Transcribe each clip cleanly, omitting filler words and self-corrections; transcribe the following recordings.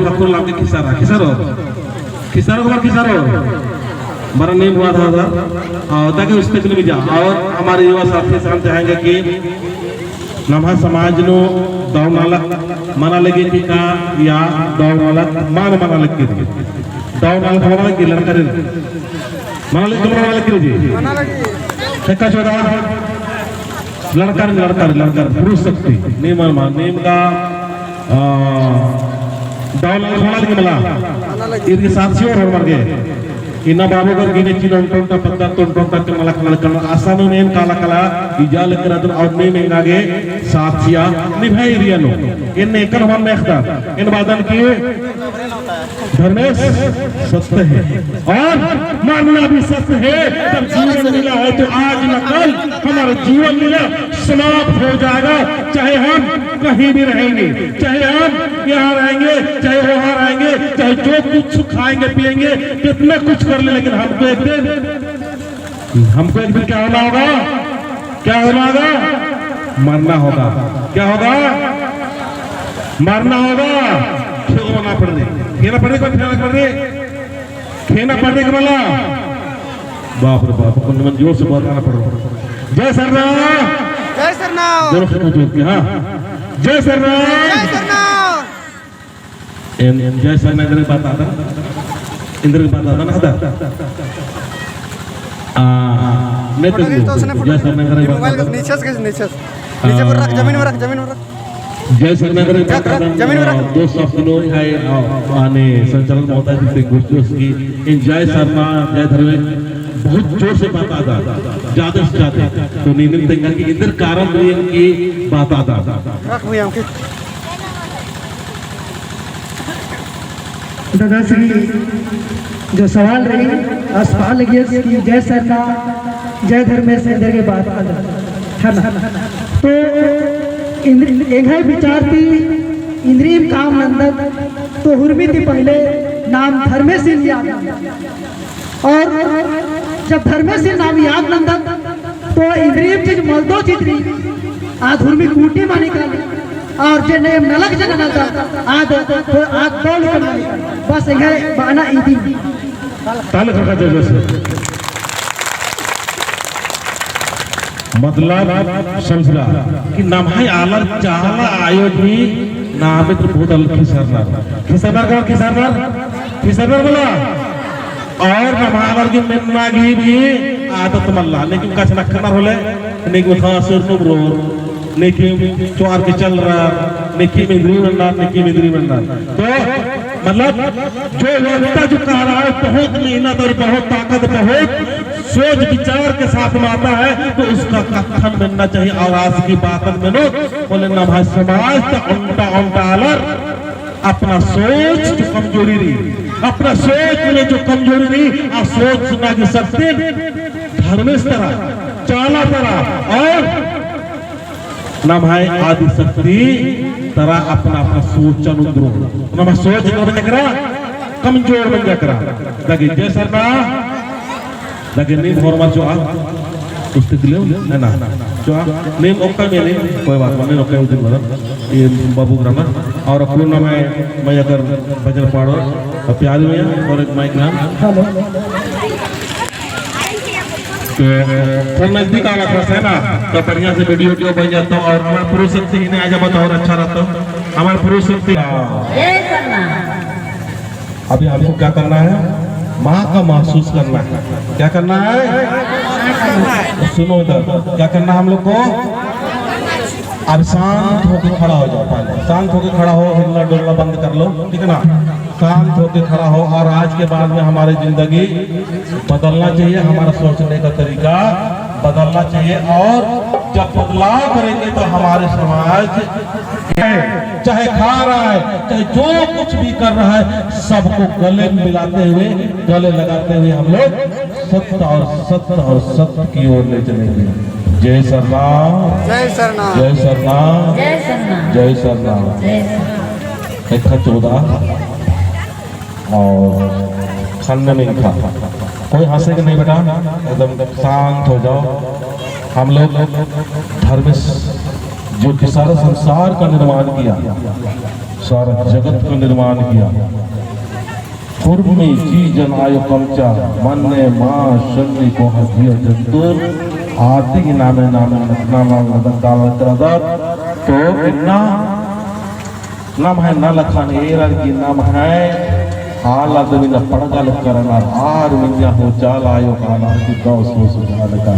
kapur lagi kisaro बड़ा name हुआ था उधर ताकि उस तक भी जा। और हमारे युवा साथी से हम चाहेंगे कि नम्हा समाज नो दौड़ नालक मना लगे कि का या दौड़ नालक मान मना लगे दौड़ नालक मना लगे लड़का रे मना लगे जी ठेका छोड़ा लड़का पुरुष शक्ति नेम नेम का दौड़ नालक मना लगे मला इनके साथियों और मर गए इना बाबू कर गिने चिनों का पत्ता तो के मलक करना आसान नेम काला काला इजाल करदन और नेम आगे साथिया निभाई रियानो इन एकन मन में खदा इन बादन की धर्मेश सत्य है और मानना भी सत्य है। जब जीवन मिला है तो आज न कल हमारा जीवन मिला समाप्त हो जाएगा। चाहे हम कहीं भी रहेंगे, चाहे हम यहाँ रहेंगे, चाहे वहां रहेंगे, चाहे जो कुछ खाएंगे पिएंगे कितना कुछ कर ले, लेकिन हमको एक दिन क्या होना होगा? क्या होना होगा? मरना होगा। क्या होगा? मरना होगा। खेना पड़े खेना पड़े के बोला बाप रे बाप को जोर से बोलना पड़ रहा। जय सरनाम, जय सरनाम, जोर से जोर के हाँ जय सरनाम, जय सरनाम। जय सरनाम की बात आता इंद्र की बात आता ना था मैं तो जय सरनाम की बात आता नीचे पर रख, जमीन में रख, जमीन में रख। जय सरनाम की बात आता दो शब्दों है आने संचालन होता है की इन जय सरनाम जय धर्मेश बहुत जोर से बात आता ज्यादा से ज्यादा तो नींद तंगा की इधर कारण भी इनकी बात आता दादाश्री जो सवाल रही सवाल लगी कि जय सरकार जय धर्मेश इंद्र के बात है ना, तो एक है विचार थी इंद्रिय काम नंदन तो हुर्मी थी पहले नाम धर्मेश याद और जब धर्मेश नाम याद नंदन तो इंद्रिय चीज मलदो चित्री आज हुर्मी कूटी मानी काली और जे नेम नलक जन नलता आज तो आज बोल कर बस है बाना इदी ताल खा जैसे मतलब समझला कि नम्हाई आलर चाहला आयो भी नामित्र बहुत खिसरनार बोला और नम्हालर की मेन्नागी भी आदत मल्ला लेकिन कछ नखना होले नहीं को था सुरनु ब्रो नेकी चोर के चल रहा नेकी में इंद्री बनना तो मतलब जो व्यक्ति जो कह रहा है बहुत मेहनत और बहुत ताकत बहुत सोच विचार के साथ में आता है तो उसका कथन बनना चाहिए। आवाज की बात में बोले ना भाई समाज तो उल्टा अलर अपना सोच जो कमजोरी रही अपना सोच में जो कमजोरी रही आ सोच ना की सकते धर्मेश तरह चाला तरह और ना भाई आदि शक्ति तरह अपना सोच अनुद्रो ना सोच बन करा कमजोर बन करा लगे जय सरनाम लगे नीम फॉर्मल जो आ उसके दिले है ना जो आ नीम ओका में नहीं कोई बात नहीं ओका उस दिन बोला ये बाबू ग्रामा और अपने नाम मैं अगर भजन पाड़ो प्यारी में और एक माइक नाम तो नजदीक आला था है ना तो बढ़िया से वीडियो बन जाता और हमारे पुरुष शक्ति इन्हें आ जाता और अच्छा रहता हमारे पुरुष शक्ति। अभी हमको क्या करना है? माँ का महसूस करना है। क्या करना है? सुनो इधर क्या करना है हम लोग को? अब शांत होकर खड़ा हो जाओ। पहले शांत होकर खड़ा हो, हिलना डुलना बंद कर लो, ठीक है ना? शांत होकर खड़ा हो और आज के बाद में हमारी जिंदगी बदलना चाहिए, हमारा सोचने का तरीका बदलना चाहिए और जब बदलाव करेंगे तो हमारे समाज चाहे खा रहा है चाहे जो कुछ भी कर रहा है सबको गले मिलाते हुए गले लगाते हुए हम लोग सत्य और सत्य की ओर ले चलेंगे। जय सरनाम, जय सरनाम, जय सरनाम, जय सरनाम। 14 और खाने में लिखा कोई हंसेगा नहीं बेटा, एकदम शांत हो जाओ। हम लोग धर्मेश जो कि सारा संसार का निर्माण किया, सारा जगत का निर्माण किया। कुर्मी जी जन आयो कमचा मन्ने मां शनि को हदिया जंतुर आदि नामे नामे नामा तो इन्ना नाम है न लखन एरर की नाम है हाला दमिना पड़गल करना हार मिन्या हो चाल आयो काला की दो सो सुधार का।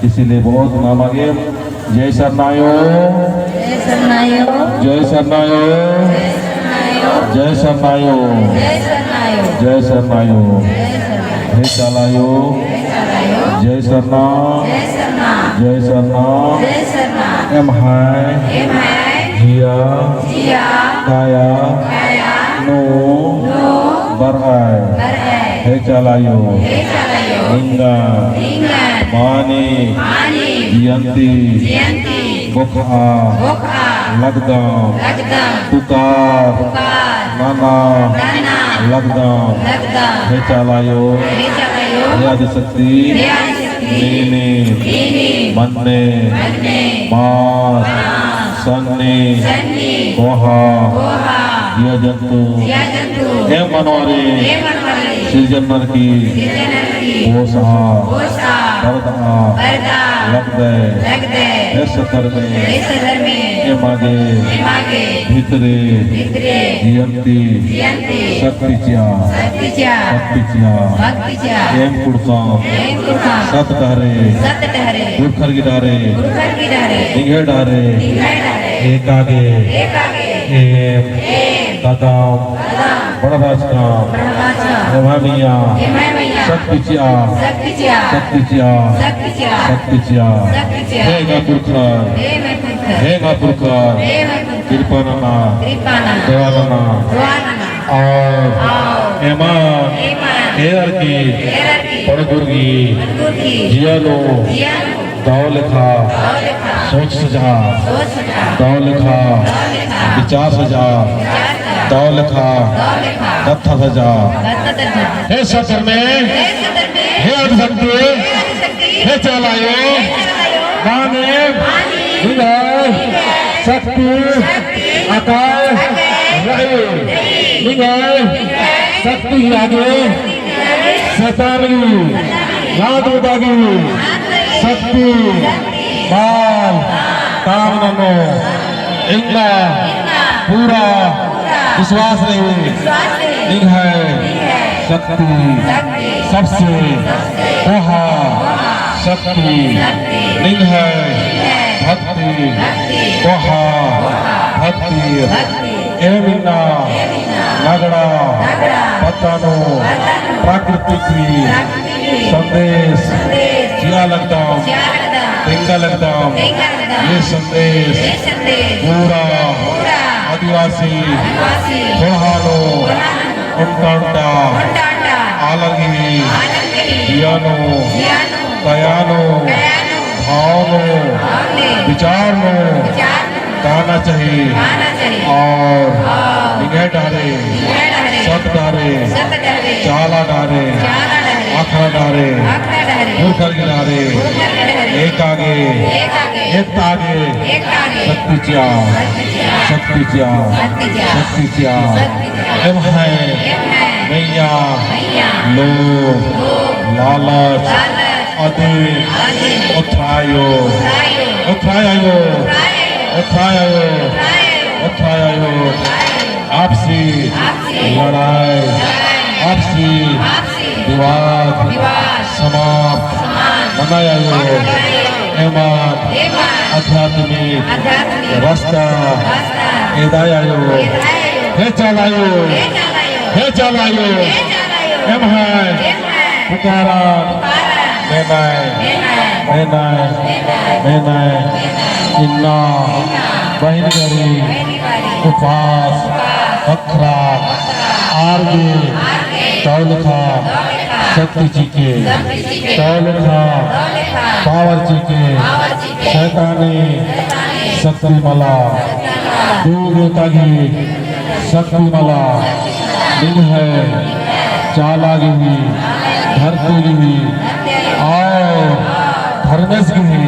इसीलिए बहुत नाम आगे जय सरनायो जय सरनायो जय सरनायो जय सरनायो जय सरनायो हे चालायो जय सरना जय सरना एम है जिया काया नो बरआय हे चालायो लिंगा मानी जियंती बुखा लगदाम पुकार नाना लगदाम हे चालायो याद शक्ति नीने मन्ने मार सन्ने कोहा ये जंतु हे मनोरे सृजनर की पोषा बरदा लग दे हे सतर में हे मागे भीतरे जियंती शक्तिच्या एम कुड़सा सत डहरे दुखर की डारे निघे डारे एक आगे एम कदम बड़बाज का मिया शक्तिच्या हे गा पुरखर कृपाना दयालना और एमान एयर की पड़गुर्गी जियालो दाव लिखा सोच सजा दाव लिखा विचार सजा दाव लिखा कथा सजा हे सतर में हे अधभक्ति हे चलायो माने विजय शक्ति आकार रहे विजय शक्ति आगे शैतानी याद उदागी शक्ति बाल कामनो इनका पूरा विश्वास रहे है शक्ति सबसे कहा शक्ति लिंग है भक्ति कहा भक्ति एमिना नगड़ा पतानो प्राकृतिक संदेश जिया लगता टिंगा लगता ये संदेश पूरा आदिवासी कोहानो उंटा आलगी जियानो कयानो भावनो विचारनो गाना चाहिए और निगाह डारे सत डारे चाला डारे आखड़ा डारे मूर्खर गिनारे एक आगे एक आगे शक्तिच्या एम है मैया लोभ लालच अधिक उठायो आपसी लड़ाई आपसी विवाद समाप्त मनाया एमान आध्यात्मिक रास्ता एदायो हे चलायो एम है पुकारा मैं इन्ना बहिनगरी उपास अखरा आरगे तौलखा शक्ति जी के तौलखा पावर जी के शैतानी शक्ति मला देवता की शक्ति मला दिन है चालागी हुई धरती हुई और धर्मेश की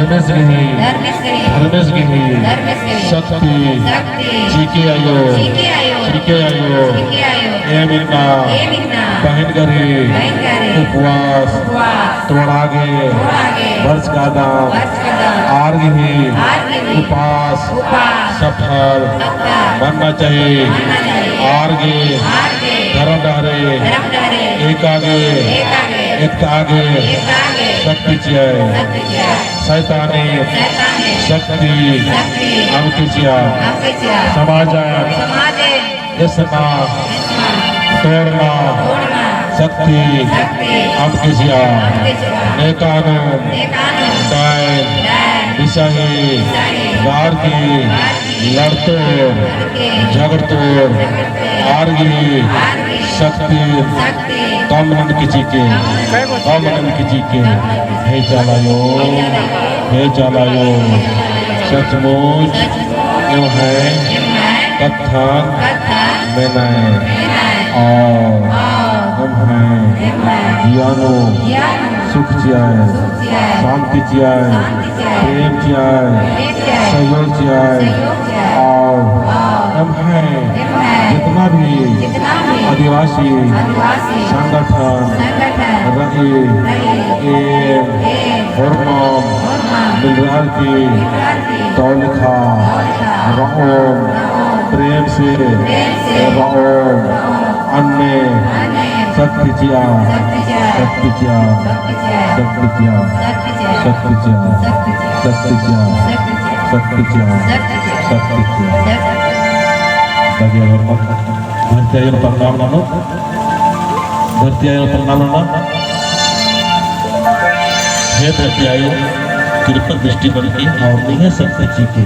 धर्मेश्वरी धर्मेश्वरी धर्मेश्वरी धर्मेश्वरी शक्ति शक्ति जीके आयो जीके आयो जीके आयो जीके आयो ए मीना ए मीना बहन करे बहन करे उपवास उपवास तोड़ागे तोड़ागे वर्ष का दाम वर्ष का दाम आर्ग ही आर्गी उपास उपास सफल सफल बनना चाहिए बनना चाहिए आर्गे आगे धर्म डारे धर्म डारे एक आगे एक आगे एक आगे एक आगे शक्ति चाहिए शक्ति किया शैतानी शैताने शक्ति शक्ति अंकित चाहिए आपके किया समाज समाजे इसना इसमा तोड़ना तोड़ना शक्ति शक्ति अंकित चाहिए आपके किया नेकानून एकानु दायन दाय विषयी गार की लड़तो झगड़तो आर्गी शक्ति शक्ति कम नन किसी के कम नन किसी के हे चलायो सचमुच क्यों है कथन में नहीं और हम हैं ज्ञानो सुख चाहिए शांति चाहिए प्रेम चाहिए सहयोग चाहिए और हम हैं जितना भी आदिवासी संगठन रही हरमम मिलरार की तौलिखा रओम प्रेम से रओम अन्य शक्ति जिया शक्ति जिया शक्ति जिया शक्ति जिया शक्ति जिया शक्ति जिया शक्ति जिया bagi hormat berarti ayo pernah nano berarti ayo pernah nano है प्रत्यायो कृपा दृष्टि बन की और नहीं है शक्ति जी के